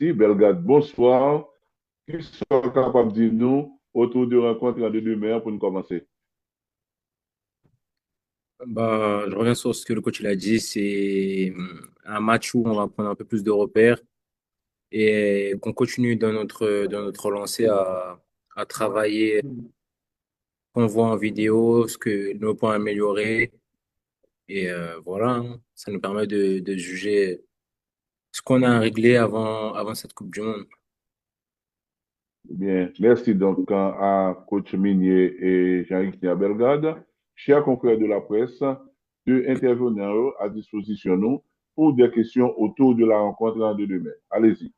Belgrade, bonsoir. Qui sont capables de dire nous autour de rencontre de demain pour nous commencer? Bah, je reviens sur ce que le coach il a dit. C'est un match où on va prendre un peu plus de repères et qu'on continue dans notre lancée à travailler, qu'on voit en vidéo, ce que nos points améliorés. Et voilà, hein. Ça nous permet de juger ce qu'on a à régler avant cette Coupe du Monde. Bien, merci donc à coach Minier et Jean-Yves Belgrade. Chers confrères de la presse, deux intervenants à disposition nous pour des questions autour de la rencontre de demain. Allez-y.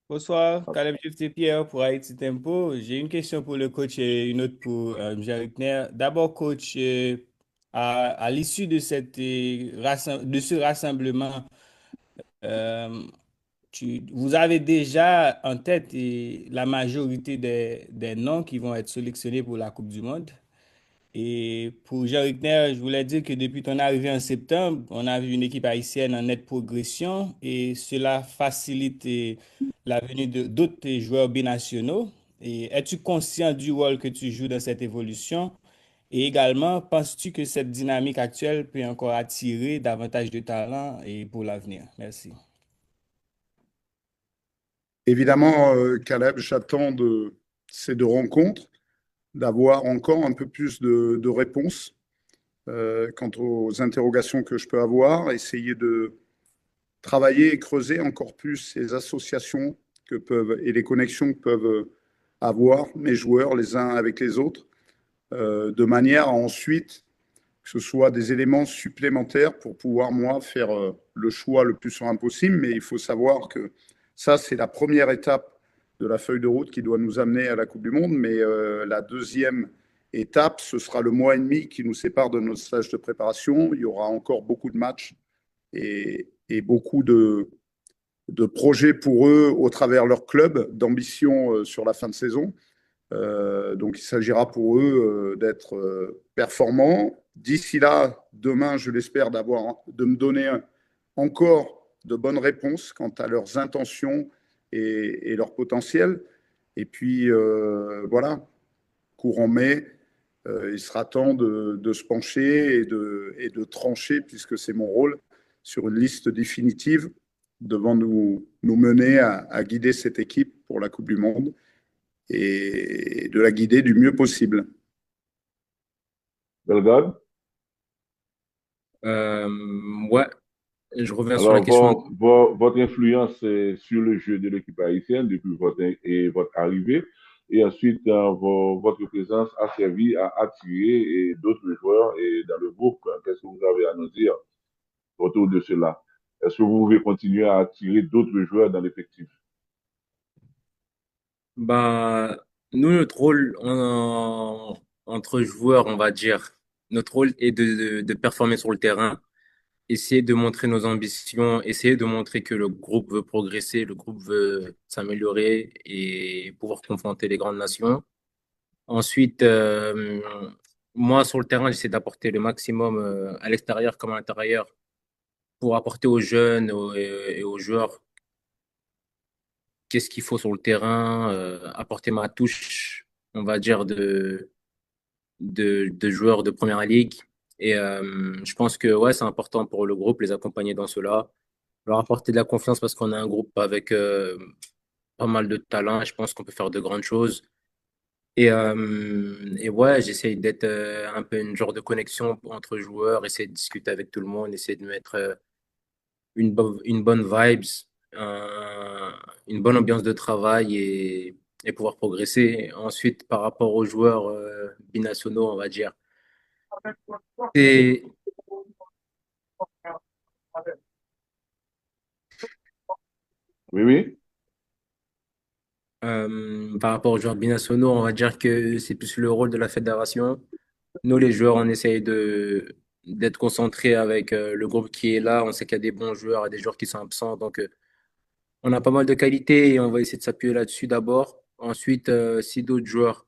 Bonsoir, Caleb Jeff-Pierre pour Haïti Tempo. J'ai une question pour le coach et une autre pour Michel Rickner. D'abord, coach, à l'issue de de ce rassemblement, euh, vous avez déjà en tête la majorité des noms qui vont être sélectionnés pour la Coupe du Monde? Et pour Jean Rickner, je voulais dire que depuis ton arrivée en septembre, on a vu une équipe haïtienne en nette progression et cela facilite la venue de d'autres joueurs binationaux. Et es-tu conscient du rôle que tu joues dans cette évolution? Et également, penses-tu que cette dynamique actuelle peut encore attirer davantage de talents et pour l'avenir? Merci. Évidemment, Caleb, j'attends de ces deux rencontres d'avoir encore un peu plus de réponses quant aux interrogations que je peux avoir, essayer de travailler et creuser encore plus ces associations que peuvent et les connexions que peuvent avoir mes joueurs les uns avec les autres, de manière à ensuite que ce soit des éléments supplémentaires pour pouvoir, moi, faire le choix le plus serein possible. Mais il faut savoir que ça, c'est la première étape de la feuille de route qui doit nous amener à la Coupe du Monde. Mais la deuxième étape, ce sera le mois et demi qui nous sépare de notre stage de préparation. Il y aura encore beaucoup de matchs et beaucoup de projets pour eux au travers leur club, d'ambition sur la fin de saison. Donc, il s'agira pour eux d'être performants. D'ici là, demain, je l'espère, de me donner encore de bonnes réponses quant à leurs intentions et leur potentiel. Et puis, voilà, courant mai, il sera temps de se pencher et de trancher, puisque c'est mon rôle, sur une liste définitive devant nous mener à guider cette équipe pour la Coupe du Monde et de la guider du mieux possible. Belgrade? Euh, ouais, je reviens sur la Alors, question. votre influence sur le jeu de l'équipe haïtienne depuis votre arrivée et ensuite votre présence a servi à attirer d'autres joueurs dans le groupe. Qu'est-ce que vous avez à nous dire autour de cela? Est-ce que vous pouvez continuer à attirer d'autres joueurs dans l'effectif? Bah, nous, notre rôle entre joueurs, on va dire, notre rôle est de performer sur le terrain, essayer de montrer nos ambitions, essayer de montrer que le groupe veut progresser, le groupe veut s'améliorer et pouvoir confronter les grandes nations. Ensuite, moi, sur le terrain, j'essaie d'apporter le maximum à l'extérieur comme à l'intérieur pour apporter aux jeunes et aux joueurs qu'est-ce qu'il faut sur le terrain, apporter ma touche, on va dire, de joueurs de première ligue. Et je pense que ouais, c'est important pour le groupe, les accompagner dans cela, leur apporter de la confiance parce qu'on a un groupe avec pas mal de talent et je pense qu'on peut faire de grandes choses. Et ouais, j'essaye d'être un peu une genre de connexion entre joueurs, essayer de discuter avec tout le monde, essayer de mettre une bonne vibes, euh, une bonne ambiance de travail et pouvoir progresser. Ensuite, par rapport aux joueurs binationaux, on va dire, c'est Oui, oui. par rapport aux joueurs binationaux, on va dire que c'est plus le rôle de la fédération. Nous, les joueurs, on essaye de d'être concentrés avec le groupe qui est là. On sait qu'il y a des bons joueurs et des joueurs qui sont absents, donc on a pas mal de qualités et on va essayer de s'appuyer là-dessus d'abord. Ensuite, si d'autres joueurs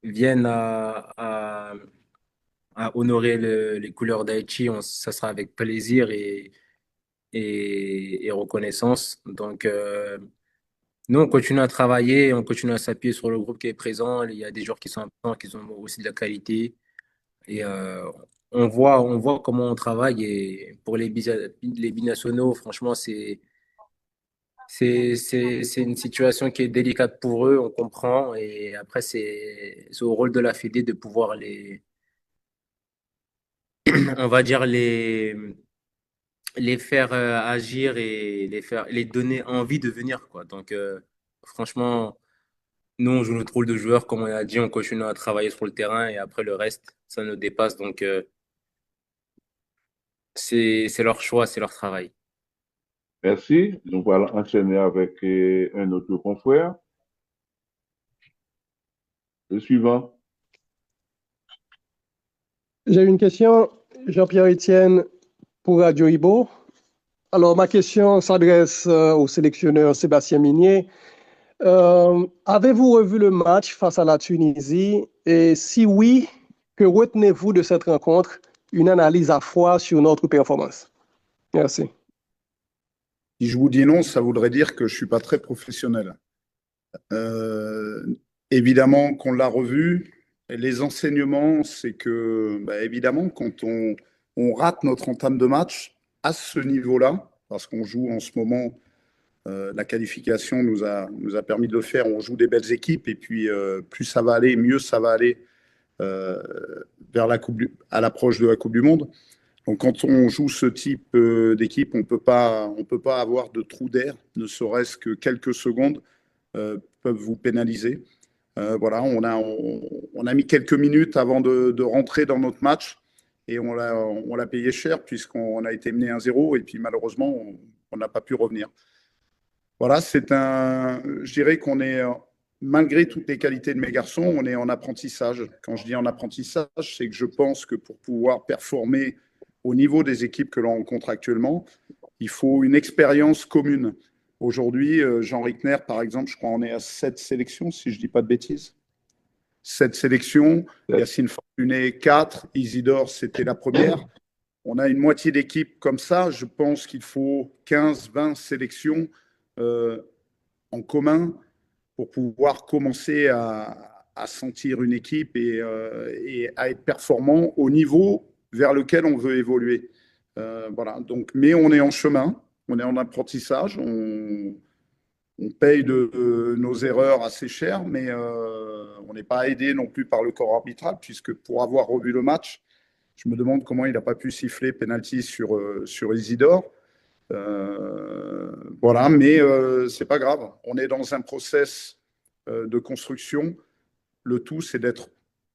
viennent à honorer les couleurs d'Haïti, ça sera avec plaisir et reconnaissance. Donc, nous, on continue à travailler, on continue à s'appuyer sur le groupe qui est présent. Il y a des joueurs qui sont importants, qui ont aussi de la qualité. Et on voit comment on travaille. Et pour les binationaux, franchement, c'est une situation qui est délicate pour eux, on comprend. Et après, c'est au rôle de la Fédé de pouvoir on va dire, les faire agir et les donner envie de venir, quoi. Donc, franchement, nous, on joue notre rôle de joueur, comme on a dit, on continue à travailler sur le terrain et après le reste, ça nous dépasse. Donc, c'est leur choix, c'est leur travail. Merci. Nous allons enchaîner avec un autre confrère. Le suivant. J'ai une question, Jean-Pierre Etienne pour Radio Ibo. Alors, ma question s'adresse au sélectionneur Sébastien Minier. Avez-vous revu le match face à la Tunisie? Et si oui, que retenez-vous de cette rencontre? Une analyse à froid sur notre performance. Merci. Si je vous dis non, ça voudrait dire que je ne suis pas très professionnel. Évidemment qu'on l'a revu. Et les enseignements, c'est que, évidemment, quand on rate notre entame de match à ce niveau-là, parce qu'on joue en ce moment, la qualification nous a permis de le faire, on joue des belles équipes, et puis plus ça va aller, mieux ça va aller vers à l'approche de la Coupe du Monde. Donc quand on joue ce type d'équipe, on peut pas avoir de trou d'air, ne serait-ce que quelques secondes peuvent vous pénaliser. Voilà, on a mis quelques minutes avant de rentrer dans notre match et on l'a payé cher puisqu'on a été mené 1-0 et puis malheureusement, on n'a pas pu revenir. Voilà, je dirais qu'on est, malgré toutes les qualités de mes garçons, on est en apprentissage. Quand je dis en apprentissage, c'est que je pense que pour pouvoir performer au niveau des équipes que l'on rencontre actuellement, il faut une expérience commune. Aujourd'hui, Jean Rickner, par exemple, je crois qu'on est à 7 sélections, si je ne dis pas de bêtises. 7 sélections, Yacine Fortuné, 4, Isidore, c'était la première. On a une moitié d'équipe comme ça. Je pense qu'il faut 15, 20 sélections en commun pour pouvoir commencer à sentir une équipe et à être performant au niveau vers lequel on veut évoluer. Voilà. Donc, mais on est en chemin, on est en apprentissage, on paye de nos erreurs assez cher, mais on n'est pas aidé non plus par le corps arbitral, puisque pour avoir revu le match, je me demande comment il n'a pas pu siffler penalty sur Isidore. Voilà, mais c'est pas grave. On est dans un process de construction. Le tout, c'est d'être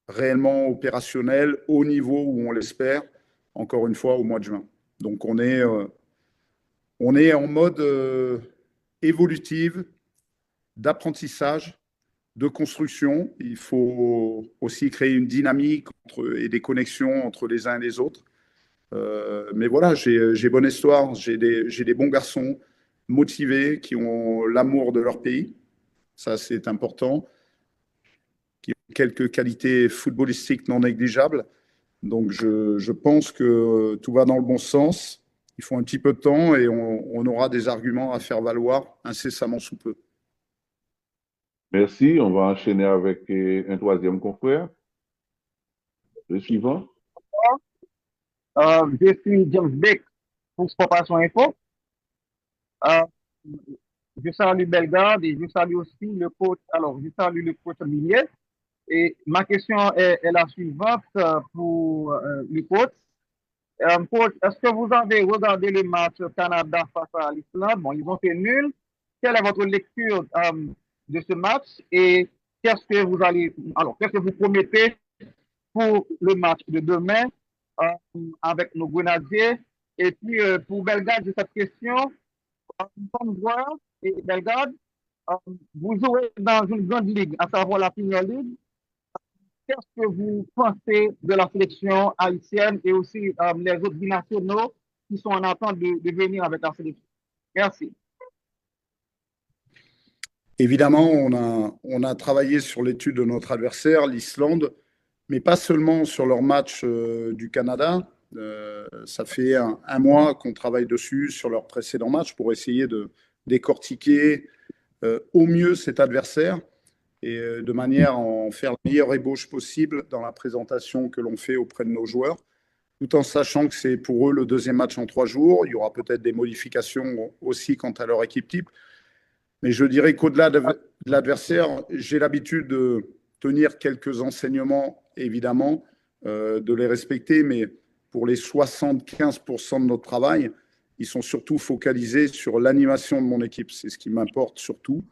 réellement opérationnel au niveau où on l'espère, encore une fois, au mois de juin. Donc, on est en mode évolutive, d'apprentissage, de construction. Il faut aussi créer une dynamique et des connexions entre les uns et les autres. Mais voilà, j'ai bonne histoire, j'ai des bons garçons motivés qui ont l'amour de leur pays. Ça, c'est important. Qui ont quelques qualités footballistiques non négligeables. Donc, je pense que tout va dans le bon sens. Il faut un petit peu de temps et on aura des arguments à faire valoir incessamment sous peu. Merci. On va enchaîner avec un troisième confrère. Le suivant. Je suis James Beck pour Sportation Info. Euh, je salue Bellegarde et je salue aussi le coach. Alors, je salue le coach Minier. Et ma question est la suivante pour le coach. Coach, est-ce que vous avez regardé le match Canada face à l'Islande? Bon, ils ont fait nul. Quelle est votre lecture de ce match et qu'est-ce que vous promettez pour le match de demain avec nos grenadiers? Et puis, pour Bellegarde, j'ai cette question. Comme joueur et Bellegarde, vous jouez dans une grande ligue, à savoir la Premier League. Qu'est-ce que vous pensez de la sélection haïtienne et aussi les autres binationaux qui sont en attente de venir avec la sélection? Merci. Évidemment, on a travaillé sur l'étude de notre adversaire, l'Islande. mais pas seulement sur leur match du Canada. Ça fait un mois qu'on travaille dessus sur leur précédent match pour essayer de décortiquer au mieux cet adversaire et de manière à en faire la meilleure ébauche possible dans la présentation que l'on fait auprès de nos joueurs, tout en sachant que c'est pour eux le deuxième match en 3 jours. Il y aura peut-être des modifications aussi quant à leur équipe type. Mais je dirais qu'au-delà de l'adversaire, j'ai l'habitude de tenir quelques enseignements, évidemment, de les respecter, mais pour les 75% de notre travail, ils sont surtout focalisés sur l'animation de mon équipe. C'est ce qui m'importe surtout.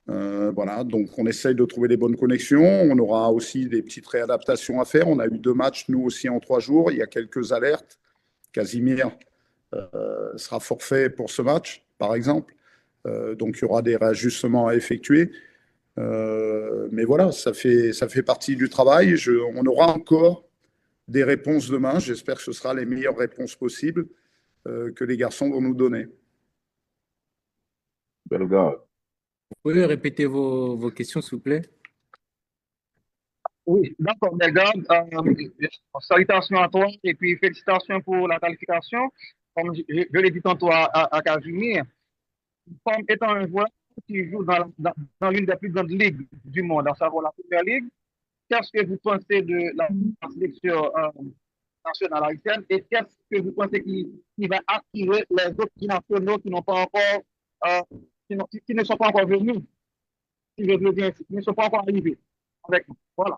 Voilà, donc on essaye de trouver des bonnes connexions. On aura aussi des petites réadaptations à faire. On a eu 2 matchs, nous aussi, en 3 jours. Il y a quelques alertes. Casimir sera forfait pour ce match, par exemple. Donc il y aura des réajustements à effectuer. Mais voilà, ça fait partie du travail. On aura encore des réponses demain. J'espère que ce sera les meilleures réponses possibles que les garçons vont nous donner. Bellegarde. Vous pouvez répéter vos questions, s'il vous plaît? Oui, d'accord, Bellegarde. Salutations à toi et puis félicitations pour la qualification. Comme je l'ai dit tantôt à Casimir, comme étant un joueur qui joue dans l'une des plus grandes ligues du monde, à savoir la Première Ligue, qu'est-ce que vous pensez de la sélection nationale haïtienne et qu'est-ce que vous pensez qui va attirer les autres nationaux qui n'ont pas encore, qui ne sont pas encore venus, si je veux dire, qui ne sont pas encore arrivés avec nous. Voilà.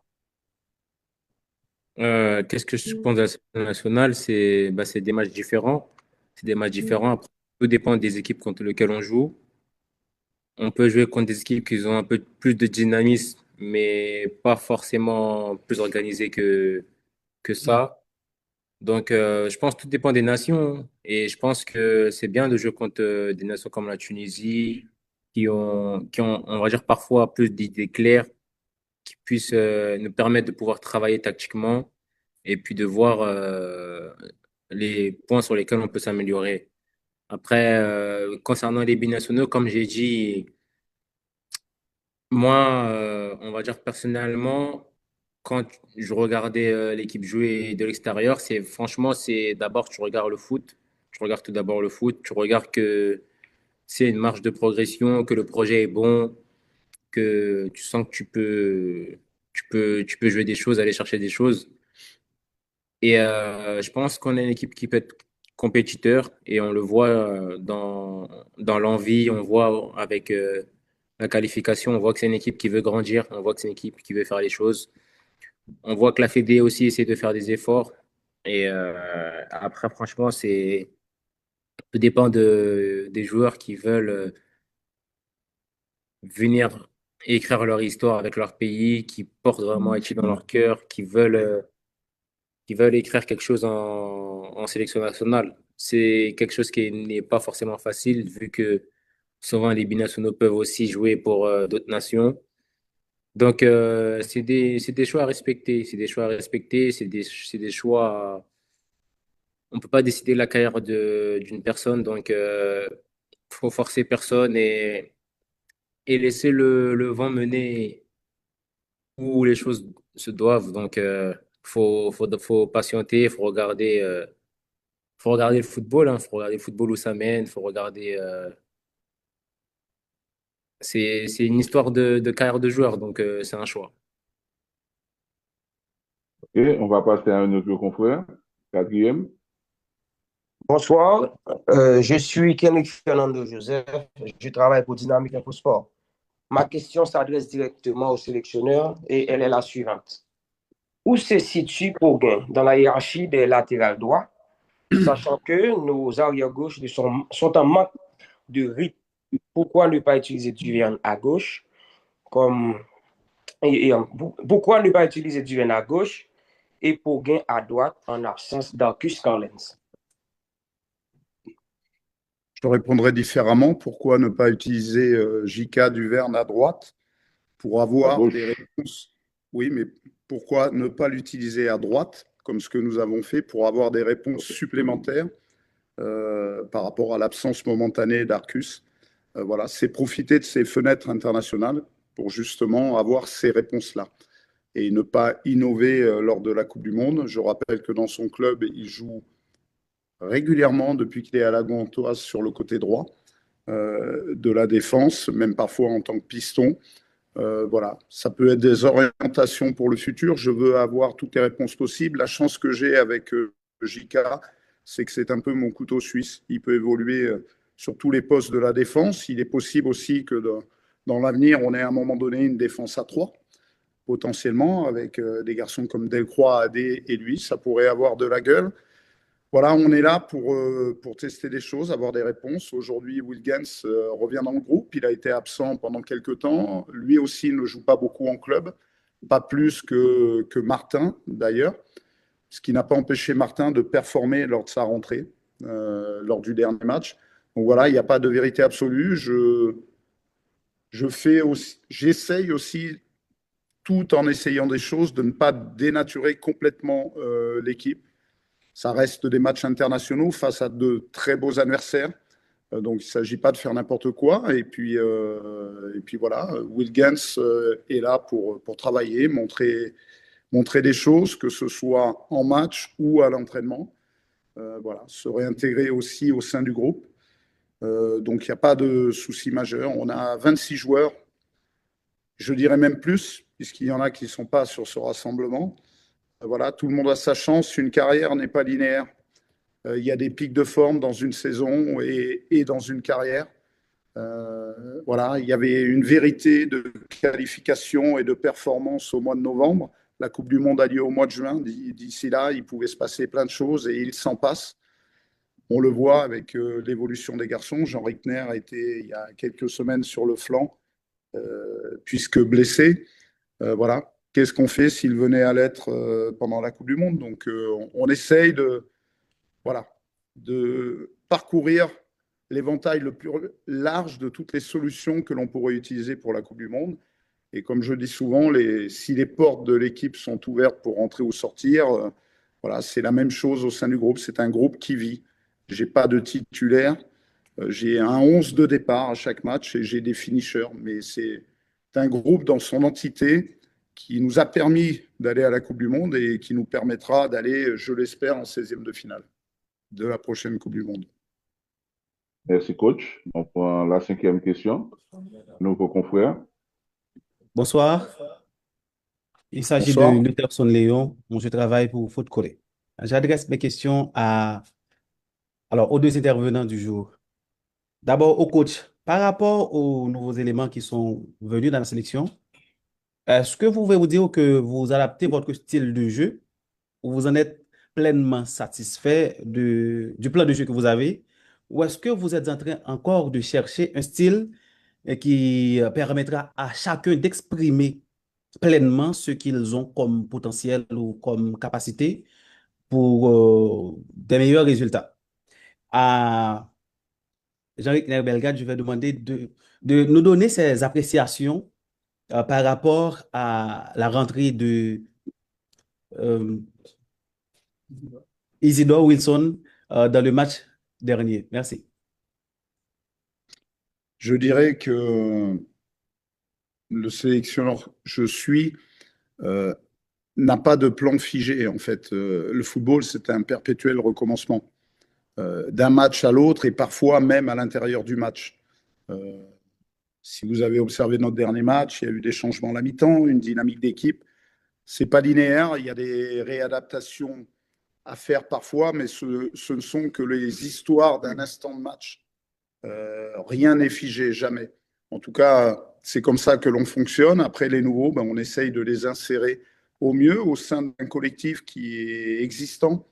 Qu'est-ce que je pense de la sélection nationale? C'est des matchs différents. C'est des matchs différents. Après, tout dépend des équipes contre lesquelles on joue. On peut jouer contre des équipes qui ont un peu plus de dynamisme, mais pas forcément plus organisées que ça. Donc, je pense que tout dépend des nations. Et je pense que c'est bien de jouer contre des nations comme la Tunisie, qui ont, on va dire, parfois plus d'idées claires, qui puissent nous permettre de pouvoir travailler tactiquement et puis de voir les points sur lesquels on peut s'améliorer. Après, concernant les binationaux, comme j'ai dit, moi, on va dire personnellement, quand je regardais l'équipe jouer de l'extérieur, c'est d'abord tu regardes le foot, tu regardes tout d'abord le foot, tu regardes que c'est une marge de progression, que le projet est bon, que tu sens que tu peux jouer des choses, aller chercher des choses. Et je pense qu'on est une équipe qui peut être compétiteur et on le voit dans l'envie, on voit avec la qualification, on voit que c'est une équipe qui veut grandir, on voit que c'est une équipe qui veut faire les choses. On voit que la Fédé aussi essaie de faire des efforts. Et après, franchement, tout dépend des joueurs qui veulent venir écrire leur histoire avec leur pays, qui portent vraiment Haïti dans leur cœur, qui veulent écrire quelque chose en sélection nationale. C'est quelque chose qui n'est pas forcément facile, vu que souvent les binationaux peuvent aussi jouer pour d'autres nations. Donc, c'est des choix à respecter. C'est des choix à respecter. C'est des choix. On peut pas décider la carrière d'une personne. Donc, faut forcer personne et laisser le vent mener où les choses se doivent. Donc, faut patienter. Faut regarder le football. Faut regarder le football où ça mène. Faut regarder. C'est une histoire de carrière de joueur. Donc, c'est un choix. Et on va passer à un autre confrère, quatrième. Bonsoir, je suis Kenrick Fernando Joseph, je travaille pour Dynamique InfoSport. Ma question s'adresse directement au sélectionneur et elle est la suivante. Où se situe Poguin dans la hiérarchie des latérales droits, sachant que nos arrières-gauches sont en manque de rythme? Pourquoi ne pas utiliser Duverne à gauche comme, pourquoi ne pas utiliser Duverne à gauche et Poguin à droite en absence d'Arcus Collins? Je répondrai différemment. Pourquoi ne pas utiliser J.K. Duverne à droite pour À avoir gauche. des réponses? Oui, mais pourquoi ne pas l'utiliser à droite, comme ce que nous avons fait, pour avoir des réponses supplémentaires par rapport à l'absence momentanée d'Arcus? Voilà, c'est profiter de ces fenêtres internationales pour justement avoir ces réponses-là. et ne pas innover lors de la Coupe du Monde. Je rappelle que dans son club, il joue régulièrement depuis qu'il est à la Gantoise sur le côté droit de la défense, même parfois en tant que piston. Voilà, ça peut être des orientations pour le futur. Je veux avoir toutes les réponses possibles. La chance que j'ai avec JK, c'est que c'est un peu mon couteau suisse. Il peut évoluer sur tous les postes de la défense. Il est possible aussi que dans l'avenir, on ait à un moment donné une défense à 3, potentiellement, avec des garçons comme Delcroix, Adé et lui. Ça pourrait avoir de la gueule. Voilà, on est là pour tester des choses, avoir des réponses. Aujourd'hui, Wilgens revient dans le groupe. Il a été absent pendant quelques temps. Lui aussi ne joue pas beaucoup en club, pas plus que Martin d'ailleurs, ce qui n'a pas empêché Martin de performer lors de sa rentrée, lors du dernier match. Donc voilà, il n'y a pas de vérité absolue. J'essaye aussi, tout en essayant des choses, de ne pas dénaturer complètement l'équipe. Ça reste des matchs internationaux face à de très beaux adversaires. Donc, il ne s'agit pas de faire n'importe quoi. Et puis voilà, Wilgens est là pour travailler, montrer des choses, que ce soit en match ou à l'entraînement. Voilà, se réintégrer aussi au sein du groupe. Donc, il n'y a pas de souci majeur. On a 26 joueurs, je dirais même plus, puisqu'il y en a qui ne sont pas sur ce rassemblement. Voilà, tout le monde a sa chance. Une carrière n'est pas linéaire. Il y a des pics de forme dans une saison et dans une carrière. Voilà, il y avait une vérité de qualification et de performance au mois de novembre. La Coupe du Monde a lieu au mois de juin. D'ici là, il pouvait se passer plein de choses et il s'en passe. On le voit avec l'évolution des garçons. Jean Rickner a été il y a quelques semaines sur le flanc, puisque blessé. Voilà. Qu'est-ce qu'on fait s'il venait à l'être pendant la Coupe du Monde? Donc, on essaye voilà, de parcourir l'éventail le plus large de toutes les solutions que l'on pourrait utiliser pour la Coupe du Monde. Et comme je dis souvent, si les portes de l'équipe sont ouvertes pour entrer ou sortir, voilà, c'est la même chose au sein du groupe. C'est un groupe qui vit. Je n'ai pas de titulaire. J'ai un 11 de départ à chaque match et j'ai des finishers. Mais c'est un groupe dans son entité qui nous a permis d'aller à la Coupe du Monde et qui nous permettra d'aller, je l'espère, en 16e de finale de la prochaine Coupe du Monde. Merci, coach. On prend la 5e question. Nouveau confrère. Bonsoir. Il s'agit Bonsoir. de Peterson Léon. Moi, je travaille pour Foot Collé. J'adresse mes questions aux deux intervenants du jour. D'abord au coach. Par rapport aux nouveaux éléments qui sont venus dans la sélection, est-ce que vous pouvez vous dire que vous adaptez votre style de jeu ou vous en êtes pleinement satisfait du plan de jeu que vous avez? Ou est-ce que vous êtes en train encore de chercher un style qui permettra à chacun d'exprimer pleinement ce qu'ils ont comme potentiel ou comme capacité pour des meilleurs résultats? À Jean-Luc Bellegarde, je vais demander de nous donner ses appréciations par rapport à la rentrée de euh, Isidore Wilson dans le match dernier. Merci. Je dirais que le sélectionneur je suis n'a pas de plan figé. En fait, le football, c'est un perpétuel recommencement d'un match à l'autre et parfois même à l'intérieur du match. Si vous avez observé notre dernier match, il y a eu des changements à la mi-temps, une dynamique d'équipe. C'est pas linéaire, il y a des réadaptations à faire parfois, mais ce ne sont que les histoires d'un instant de match. Rien n'est figé, jamais. En tout cas, c'est comme ça que l'on fonctionne. Après, les nouveaux, on essaye de les insérer au mieux au sein d'un collectif qui est existant.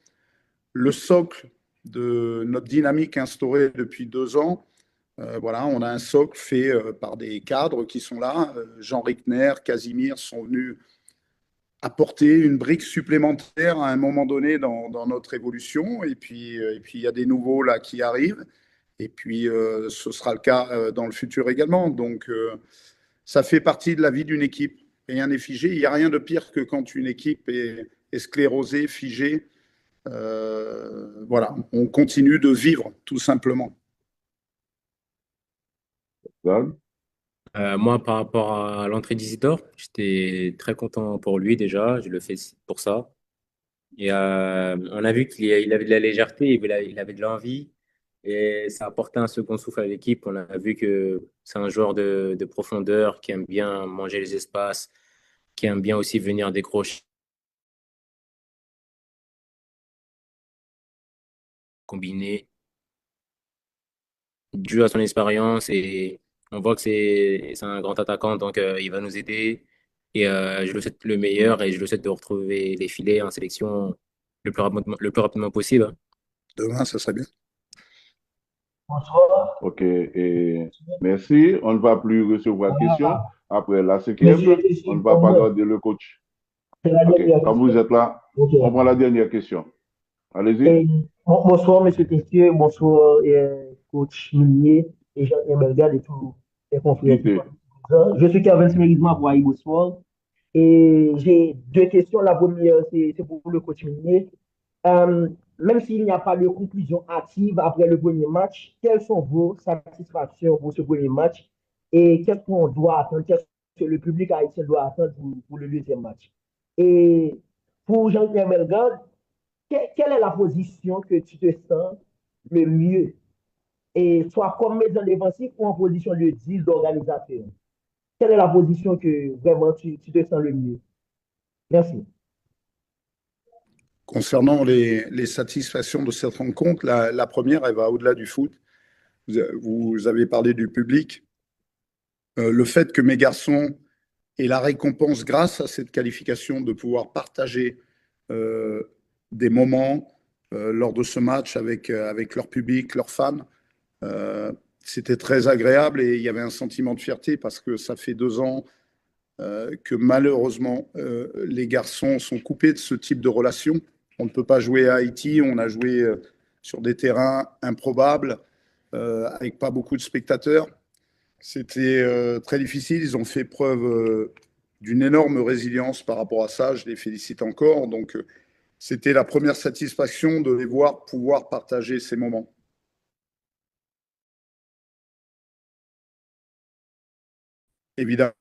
Le socle de notre dynamique instaurée depuis 2 ans, voilà, on a un socle fait par des cadres qui sont là. Jean Rickner, Casimir sont venus apporter une brique supplémentaire à un moment donné dans notre évolution. Et puis, il y a des nouveaux là qui arrivent. Et puis, ce sera le cas dans le futur également. Donc, ça fait partie de la vie d'une équipe. Rien n'est figé. Il n'y a rien de pire que quand une équipe est sclérosée, figée. Voilà, on continue de vivre, tout simplement. Moi, par rapport à l'entrée d'Isidore, j'étais très content pour lui déjà. Je le fais pour ça. Et on a vu qu'il avait de la légèreté, il avait de l'envie. Et ça a apporté un second souffle à l'équipe. On a vu que c'est un joueur de profondeur qui aime bien manger les espaces, qui aime bien aussi venir décrocher, combiner, dû à son expérience. Et on voit que c'est un grand attaquant, donc il va nous aider. Et je le souhaite le meilleur et je le souhaite de retrouver les filets en sélection le plus rapidement possible, hein. Demain, ça serait bien. Bonsoir. OK. Et merci. On ne va plus recevoir de questions. Voilà. Après la Monsieur, cinquième, on monsieur, ne va comme pas moi, garder le coach. c'est la OK. dernière Comme vous question. êtes là, Ok. on prend la dernière question. Et, Allez-y. bonsoir, monsieur Tessier. Bonsoir, coach Minier et Jean-Pierre Bellegarde et tous les confrères qui Quittez. sont. Je suis Kevin Smérisma pour Aïbo Sport. Et j'ai deux questions. La première, c'est pour le coach Minier. Euh, Même s'il n'y a pas de conclusion active après le premier match, quelles sont vos satisfactions pour ce premier match et qu'est-ce qu'on doit attendre, qu'est-ce que le public haïtien doit attendre pour le deuxième match? Et pour Jean-Pierre Bellegarde, quelle est la position que tu te sens le mieux? Et soit comme médian défensif ou en position de 10 d'organisateur? Quelle est la position que vraiment tu te sens le mieux? Merci. Concernant les satisfactions de cette rencontre, la première, elle va au-delà du foot. Vous avez parlé du public. Le fait que mes garçons aient la récompense grâce à cette qualification de pouvoir partager euh, des moments lors de ce match avec leur public, leurs fans, c'était très agréable et il y avait un sentiment de fierté parce que ça fait 2 ans que malheureusement les garçons sont coupés de ce type de relation. On ne peut pas jouer à Haïti, on a joué sur des terrains improbables avec pas beaucoup de spectateurs. C'était très difficile, ils ont fait preuve d'une énorme résilience par rapport à ça, je les félicite encore. Donc c'était la première satisfaction de les voir pouvoir partager ces moments. Évidemment,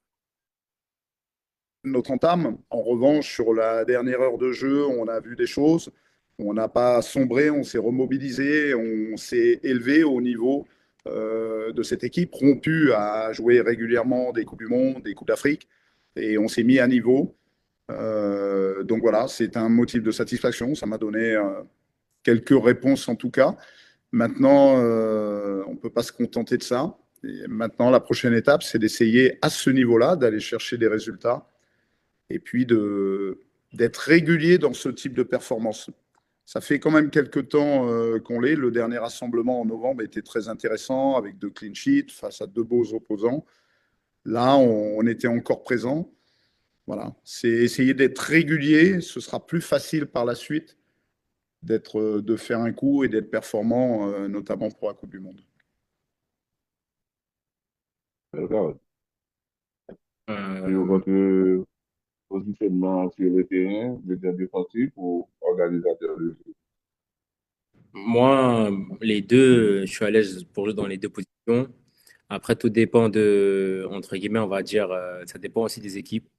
notre entame. En revanche, sur la dernière heure de jeu, on a vu des choses. On n'a pas sombré, on s'est remobilisé, on s'est élevé au niveau de cette équipe, rompu à jouer régulièrement des Coupes du Monde, des Coupes d'Afrique, et on s'est mis à niveau. Donc voilà, c'est un motif de satisfaction. Ça m'a donné quelques réponses en tout cas. Maintenant, on ne peut pas se contenter de ça. Et maintenant, la prochaine étape, c'est d'essayer à ce niveau-là d'aller chercher des résultats et puis d'être régulier dans ce type de performance. Ça fait quand même quelques temps qu'on l'est. Le dernier rassemblement en novembre était très intéressant avec 2 clean sheets face à 2 beaux opposants. Là, on était encore présent. Voilà, c'est essayer d'être régulier. Ce sera plus facile par la suite de faire un coup et d'être performant, notamment pour la Coupe du Monde. Bellegarde. Sur Euh, votre positionnement sur le terrain, médian défensif ou organisateur de jeu. Moi, les deux, je suis à l'aise pour jouer dans les deux positions. Après, tout dépend entre guillemets, on va dire, ça dépend aussi des équipes.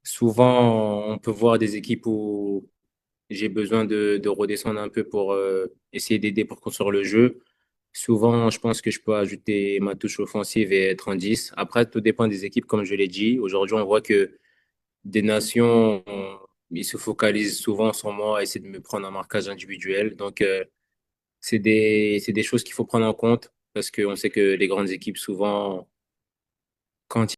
Souvent, on peut voir des équipes où j'ai besoin de redescendre un peu pour essayer d'aider pour construire le jeu. Souvent, je pense que je peux ajouter ma touche offensive et être en 10. Après, tout dépend des équipes, comme je l'ai dit. Aujourd'hui, on voit que des nations, ils se focalisent souvent sur moi, essaient de me prendre un marquage individuel. Donc, c'est des choses qu'il faut prendre en compte parce qu'on sait que les grandes équipes, souvent, quand